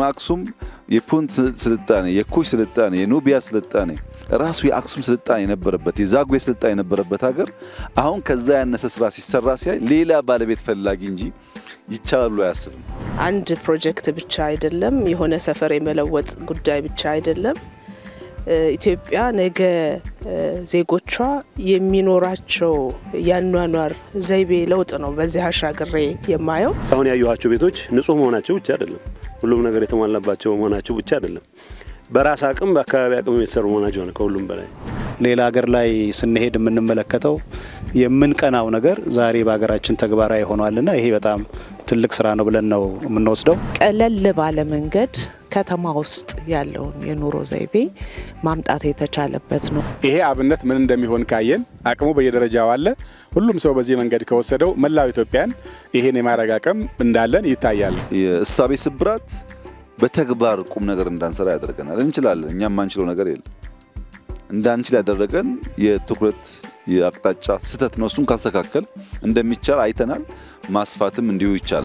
የማክሱም የፑንት ስልጣኔ የኩሽ ስልጣኔ የኑቢያ ስልጣኔ ራሱ የአክሱም ስልጣኔ የነበረበት የዛጉዌ ስልጣኔ የነበረበት ሀገር አሁን ከዛ ያነሰ ስራ ሲሰራ ሲያይ ሌላ ባለቤት ፈላጊ እንጂ ይቻላል ብሎ አያስብም። አንድ ፕሮጀክት ብቻ አይደለም የሆነ ሰፈር የመለወጥ ጉዳይ ብቻ አይደለም ኢትዮጵያ ነገ ዜጎቿ የሚኖራቸው ያኗኗር ዘይቤ ለውጥ ነው በዚህ አሻግሬ የማየው አሁን ያዩዋቸው ቤቶች ንጹህ መሆናቸው ብቻ አይደለም ሁሉም ነገር የተሟላባቸው መሆናቸው ብቻ አይደለም በራስ አቅም በአካባቢ አቅም የተሰሩ መሆናቸው ነው ከሁሉም በላይ ሌላ ሀገር ላይ ስንሄድ የምንመለከተው የምንቀናው ነገር ዛሬ በአገራችን ተግባራዊ ሆኗልና ይሄ በጣም ትልቅ ስራ ነው ብለን ነው የምንወስደው ቀለል ባለ መንገድ ከተማ ውስጥ ያለውን የኑሮ ዘይቤ ማምጣት የተቻለበት ነው ይሄ አብነት ምን እንደሚሆን ካየን አቅሙ በየደረጃው አለ ሁሉም ሰው በዚህ መንገድ ከወሰደው መላው ኢትዮጵያን ይሄን የማረጋቀም እንዳለን ይታያል የእሳቤ ስብራት በተግባር ቁም ነገር እንዳንሰራ ያደርገናል እንችላለን እኛም ማንችለው ነገር የለም እንዳንችል ያደረገን የትኩረት የአቅጣጫ ስተት ነው እሱን ካስተካከል እንደሚቻል አይተናል ማስፋትም እንዲሁ ይቻላል